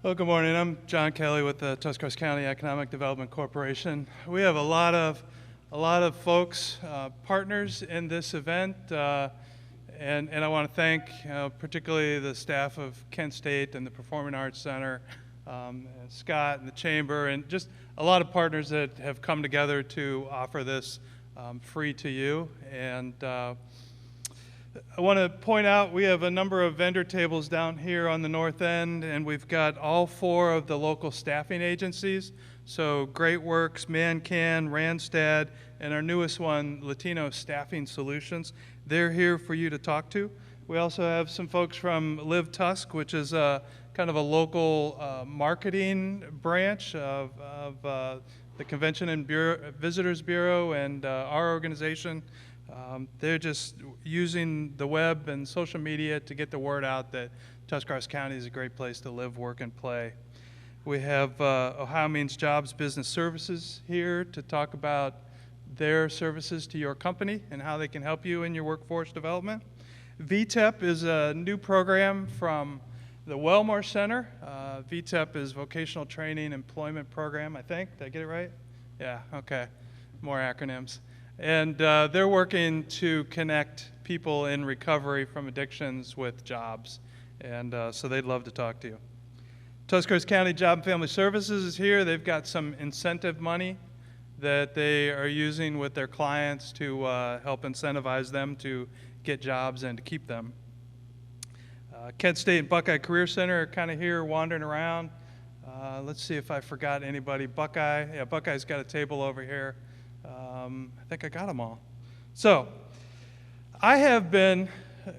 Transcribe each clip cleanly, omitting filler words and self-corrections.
Well, good morning. I'm John Kelly with the Tuscarawas County Economic Development Corporation. We have a lot of folks, partners in this event, and I want to thank particularly the staff of Kent State and the Performing Arts Center, and Scott and the Chamber, and just a lot of partners that have come together to offer this free to you. And I want to point out we have a number of vendor tables down here on the north end, and we've got all 4 of the local staffing agencies. So Great Works, ManCan, Randstad, and our newest one, Latino Staffing Solutions. They're here for you to talk to. We also have some folks from Live Tusk, which is kind of a local marketing branch of the Convention and Visitors Bureau and our organization. They're just using the web and social media to get the word out that Tuscarawas County is a great place to live, work, and play. We have Ohio Means Jobs Business Services here to talk about their services to your company and how they can help you in your workforce development. VTEP is a new program from the Wellmore Center. VTEP is Vocational Training Employment Program, I think. Did I get it right? Yeah, okay. More acronyms. And they're working to connect people in recovery from addictions with jobs. And so they'd love to talk to you. Tuscarawas County Job and Family Services is here. They've got some incentive money that they are using with their clients to help incentivize them to get jobs and to keep them. Kent State and Buckeye Career Center are kind of here wandering around. Let's see if I forgot anybody. Buckeye, yeah, Buckeye's got a table over here. I think I got them all. So I have been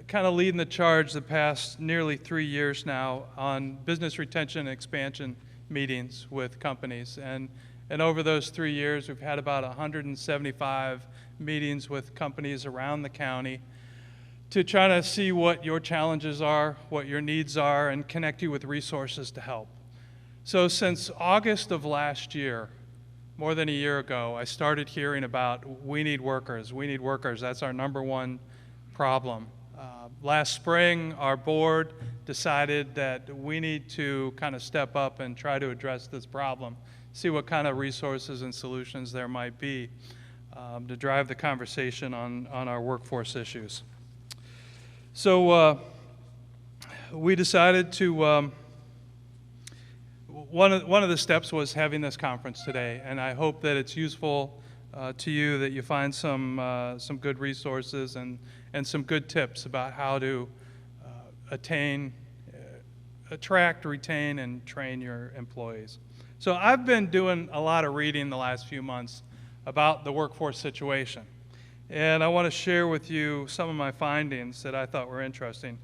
kind of leading the charge the past nearly 3 years now on business retention and expansion meetings with companies. And over those 3 years, we've had about 175 meetings with companies around the county to try to see what your challenges are, what your needs are, and connect you with resources to help. So since August of last year, more than a year ago, I started hearing about we need workers, that's our number one problem. Last spring, our board decided that we need to kind of step up and try to address this problem, see what kind of resources and solutions there might be to drive the conversation on our workforce issues. So we decided to one of the steps was having this conference today, and I hope that it's useful to you, that you find some good resources and some good tips about how to attract, retain, and train your employees. So I've been doing a lot of reading the last few months about the workforce situation, and I want to share with you some of my findings that I thought were interesting.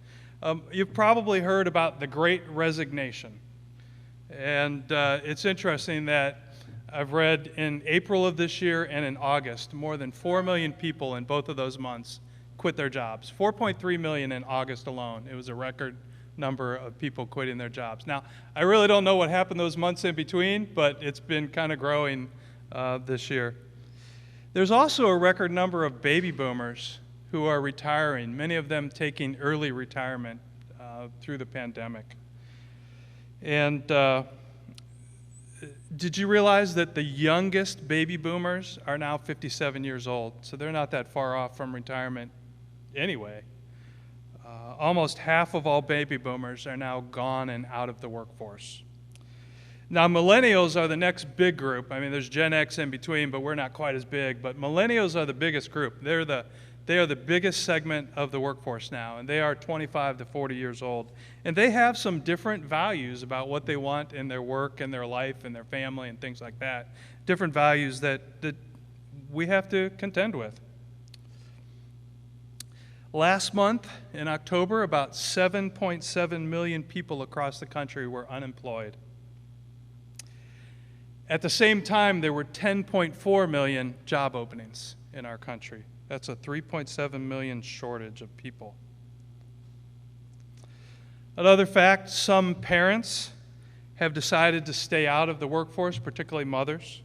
You've probably heard about the Great Resignation. And it's interesting that I've read in April of this year and in August, more than 4 million people in both of those months quit their jobs. 4.3 million in August alone. It was a record number of people quitting their jobs. Now, I really don't know what happened those months in between, but it's been kind of growing this year. There's also a record number of baby boomers who are retiring, many of them taking early retirement through the pandemic. And did you realize that the youngest baby boomers are now 57 years old? So they're not that far off from retirement anyway. Almost half of all baby boomers are now gone and out of the workforce. Now, millennials are the next big group. I mean, there's Gen X in between, but we're not quite as big. But millennials are the biggest group. They are the biggest segment of the workforce now, and they are 25 to 40 years old. And they have some different values about what they want in their work and their life and their family and things like that. Different values that we have to contend with. Last month, in October, about 7.7 million people across the country were unemployed. At the same time, there were 10.4 million job openings in our country. That's a 3.7 million shortage of people. Another fact, some parents have decided to stay out of the workforce, particularly mothers,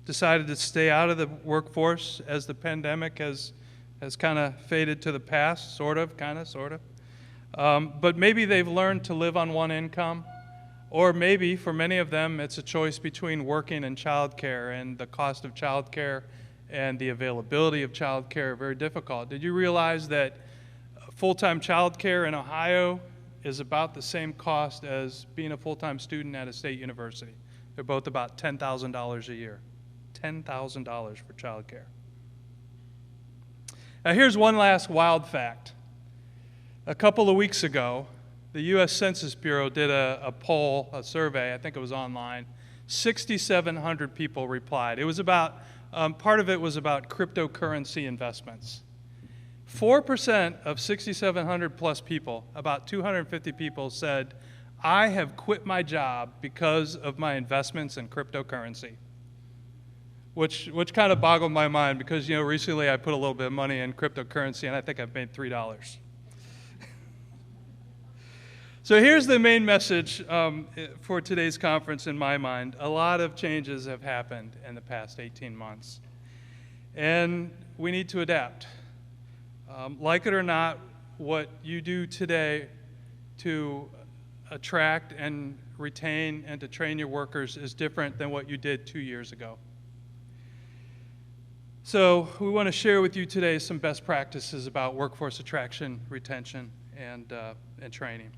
decided to stay out of the workforce as the pandemic has kind of faded to the past, sort of. But maybe they've learned to live on one income, Or maybe for many of them, it's a choice between working and childcare, and the cost of childcare and the availability of childcare are very difficult. Did you realize that full-time childcare in Ohio is about the same cost as being a full-time student at a state university? They're both about $10,000 a year. $10,000 for childcare. Now here's one last wild fact. A couple of weeks ago, the U.S. Census Bureau did a poll, a survey, I think it was online. 6,700 people replied. It was about, part of it was about cryptocurrency investments. 4% of 6,700 plus people, about 250 people, said, I have quit my job because of my investments in cryptocurrency. Which kind of boggled my mind because, you know, recently I put a little bit of money in cryptocurrency and I think I've made $3. So here's the main message for today's conference in my mind. A lot of changes have happened in the past 18 months. And we need to adapt. Like it or not, what you do today to attract and retain and to train your workers is different than what you did 2 years ago. So we want to share with you today some best practices about workforce attraction, retention, and training.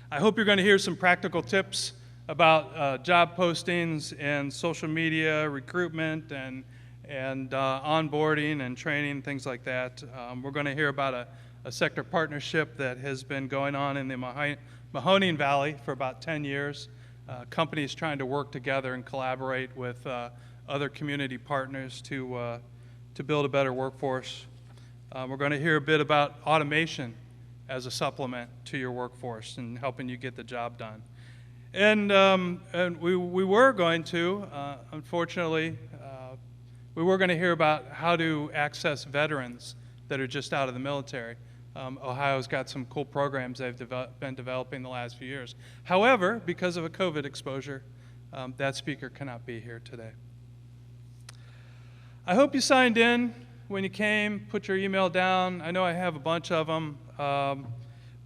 I hope you're going to hear some practical tips about job postings and social media, recruitment, and onboarding and training, things like that. We're going to hear about a sector partnership that has been going on in the Mahoning Valley for about 10 years. Companies trying to work together and collaborate with other community partners to build a better workforce. We're going to hear a bit about automation as a supplement to your workforce and helping you get the job done. And we were going to, unfortunately, we were going to hear about how to access veterans that are just out of the military. Ohio's got some cool programs they've been developing the last few years. However, because of a COVID exposure, that speaker cannot be here today. I hope you signed in when you came, put your email down. I know I have a bunch of them,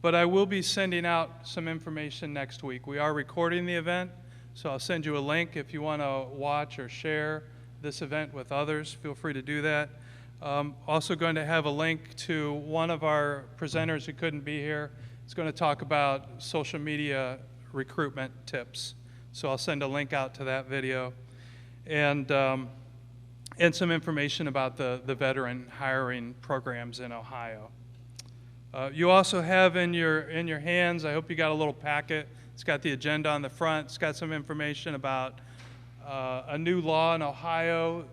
but I will be sending out some information next week. We are recording the event, so I'll send you a link if you want to watch or share this event with others. Feel free to do that. Also going to have a link to one of our presenters who couldn't be here. It's going to talk about social media recruitment tips. So I'll send a link out to that video. And some information about the veteran hiring programs in Ohio. You also have in your hands, I hope you got a little packet. It's got the agenda on the front. It's got some information about a new law in Ohio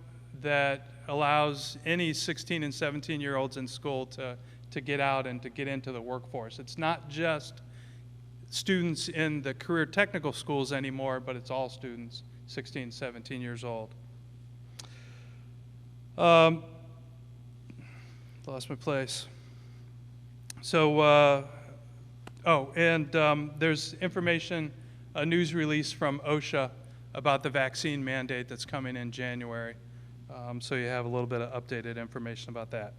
that allows any 16 and 17-year-olds in school to get out and to get into the workforce. It's not just students in the career technical schools anymore, but it's all students 16, 17 years old. Lost my place. So, there's information, a news release from OSHA about the vaccine mandate that's coming in January. So you have a little bit of updated information about that.